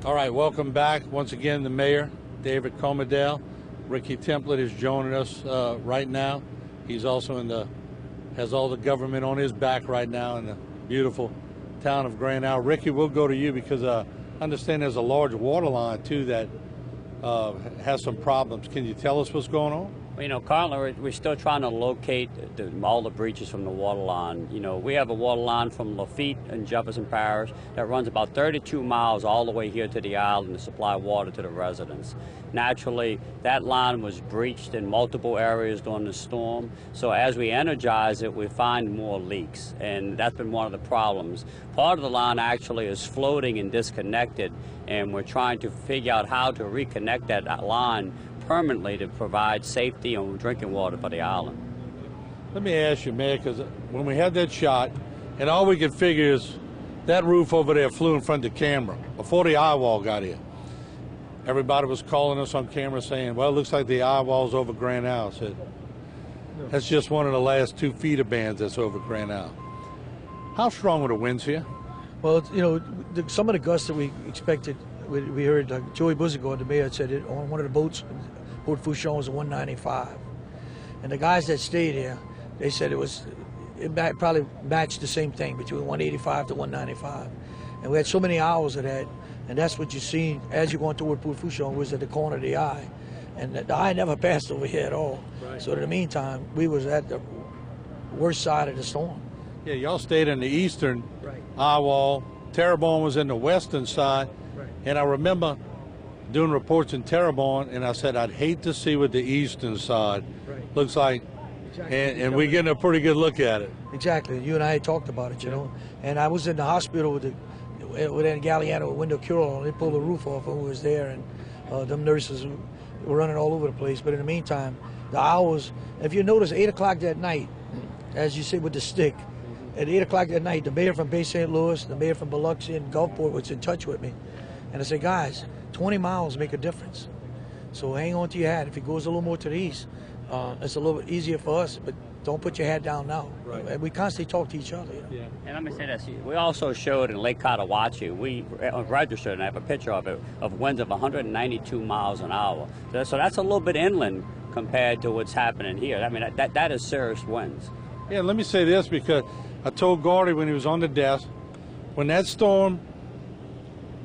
All right, welcome back. Once again, the mayor, David Camardelle. Ricky Templet is joining us right now. He's also has all the government on his back right now in the beautiful town of Grand Isle. Ricky, we'll go to you because I understand there's a large water line too that has some problems. Can you tell us what's going on? Well, you know, currently we're still trying to locate all the breaches from the water line. You know, we have a water line from Lafitte in Jefferson Parish that runs about 32 miles all the way here to the island to supply water to the residents. Naturally, that line was breached in multiple areas during the storm. So as we energize it, we find more leaks, and that's been one of the problems. Part of the line actually is floating and disconnected, and we're trying to figure out how to reconnect that line permanently to provide safety and drinking water for the island. Let me ask you, Mayor, because when we had that shot, and all we could figure is that roof over there flew in front of the camera before the eye wall got here. Everybody was calling us on camera saying, well, it looks like the eye wall's over Grand Isle. I said, that's just one of the last 2 feeder bands that's over Grand Isle. How strong were the winds here? Well, you know, some of the gusts that we expected, we heard Joey Buzigaard, the mayor, said it on one of the boats, Port Fouchon, was a 195. And the guys that stayed here, they said it probably matched the same thing, between 185 to 195. And we had so many hours of that, and that's what you see as you're going toward Port Fouchon, was at the corner of the eye. And the eye never passed over here at all. Right. So in the meantime, we was at the worst side of the storm. Yeah, y'all stayed in the eastern eye wall. Terrebonne was in the western side. Right. And I remember doing reports in Terrebonne, and I said I'd hate to see what the eastern side looks like. Exactly. And we're getting a pretty good look at it. Exactly. You and I had talked about it, you know. And I was in the hospital with Galliano with window cure on. They pulled the roof off when we was there, and them nurses were running all over the place. But in the meantime, the hours, if you notice, 8 o'clock that night, as you say with the stick, at 8 o'clock that night, the mayor from Bay St. Louis, the mayor from Biloxi and Gulfport was in touch with me. And I said, guys, 20 miles make a difference. So hang on to your hat. If it goes a little more to the east, it's a little bit easier for us, but don't put your hat down now. Right. And we constantly talk to each other. You know? Yeah. And let me say this, we also showed in Lake Cotahuachi, we registered, and I have a picture of it, of winds of 192 miles an hour. So that's a little bit inland compared to what's happening here. I mean, that is serious winds. Yeah, let me say this, because I told Gordy when he was on the desk, when that storm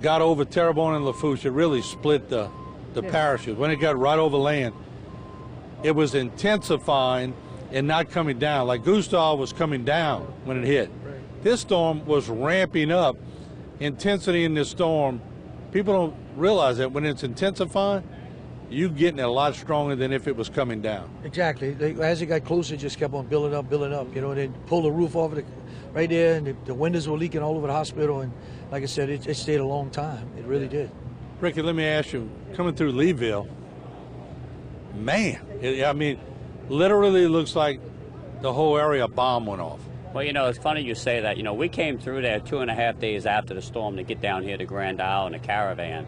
got over Terrebonne and Lafourche, it really split the parishes. When it got right over land, it was intensifying and not coming down. Like Gustav was coming down when it hit. Right. This storm was ramping up. Intensity in this storm, people don't realize that when it's intensifying, you getting it a lot stronger than if it was coming down. Exactly. As it got closer, it just kept on building up, you know, and then pulled the roof off right there, and the windows were leaking all over the hospital, and like I said, it stayed a long time. It really did. Ricky, let me ask you, coming through Leeville, man, I mean, literally looks like the whole area bomb went off. Well, you know, it's funny you say that. You know, we came through there 2.5 days after the storm to get down here to Grand Isle in a caravan.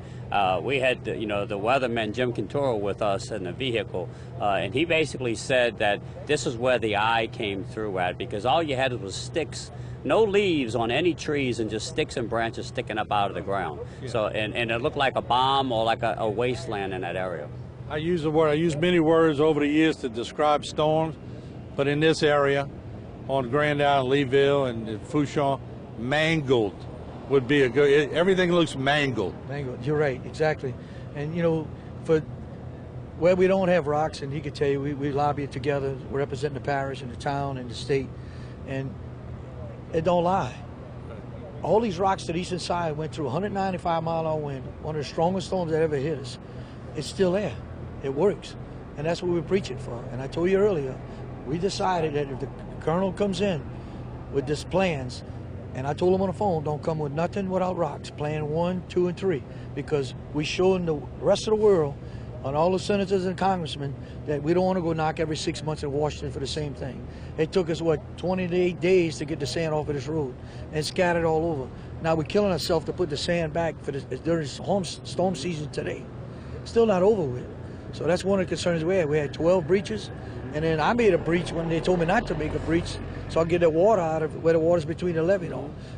We had, you know, the weatherman Jim Quintoro with us in the vehicle, and he basically said that this is where the eye came through at, because all you had was sticks, no leaves on any trees, and just sticks and branches sticking up out of the ground. Yeah. So, and it looked like a bomb or like a wasteland in that area. I use many words over the years to describe storms, but in this area, on Grand Isle, Leeville, and Fouchon, mangled would be a good. Everything looks mangled. Mangled. You're right, exactly. And you know, for where we don't have rocks, and he could tell you, we lobby it together. We're representing the parish and the town and the state, and it don't lie. All these rocks to the eastern side went through 195-mile-an-hour wind, one of the strongest storms that ever hit us. It's still there. It works, and that's what we're preaching for. And I told you earlier, we decided that if the colonel comes in with these plans, and I told him on the phone, don't come with nothing without rocks, plan 1, 2, and 3, because we showing the rest of the world, on all the senators and congressmen, that we don't want to go knock every 6 months in Washington for the same thing. It took us, 28 days to get the sand off of this road and scattered all over. Now we're killing ourselves to put the sand back for during storm season today. Still not over with. So that's one of the concerns we had. We had 12 breaches, and then I made a breach when they told me not to make a breach. so I'll get that water out of where the water's between the levee,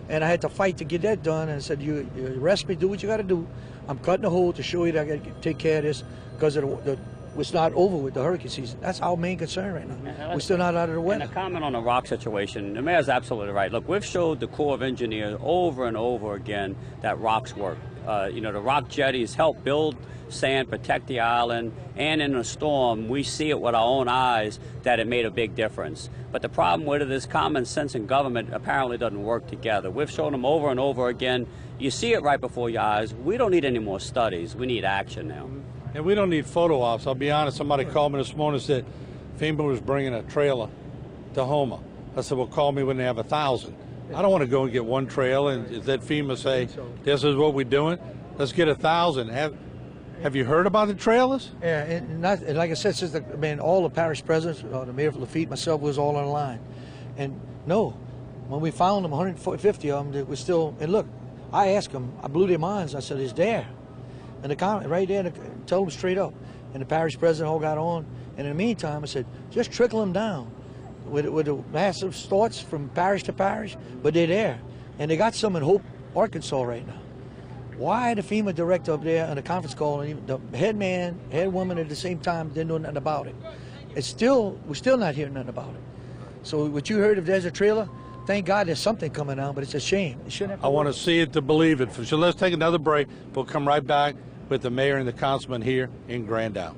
And I had to fight to get that done, and I said, you arrest me, do what you got to do. I'm cutting a hole to show you that I got to take care of this because it's not over with the hurricane season. That's our main concern right now. We're still not out of the weather. And a comment on the rock situation, the mayor's absolutely right. Look, we've showed the Corps of Engineers over and over again that rocks work. The rock jetties help build sand, protect the island, and in a storm, we see it with our own eyes that it made a big difference. But the problem with it is common sense and government apparently doesn't work together. We've shown them over and over again. You see it right before your eyes. We don't need any more studies. We need action now. And we don't need photo ops. I'll be honest, somebody called me this morning and said FEMA was bringing a trailer to Houma. I said, well, call me when they have 1,000. I don't want to go and get one trailer and let FEMA say, this is what we're doing. Let's get 1,000. Have you heard about the trailers? Yeah, and like I said, since all the parish presidents, the mayor of Lafitte, myself, was all on the line. And no, when we found them, 150 of them, they were still, and look, I asked them, I blew their minds. I said, it's there. And the comment right there, told them straight up. And the parish president all got on. And in the meantime, I said, just trickle them down with the massive starts from parish to parish, but they're there. And they got some in Hope, Arkansas right now. Why the FEMA director up there on the conference call, and even the head man, head woman at the same time didn't know nothing about it? We're still not hearing nothing about it. So what you heard, if there's a trailer, thank God there's something coming out, but it's a shame. It shouldn't have to I want to see it to believe it. So let's take another break. We'll come right back with the mayor and the councilman here in Grand Isle.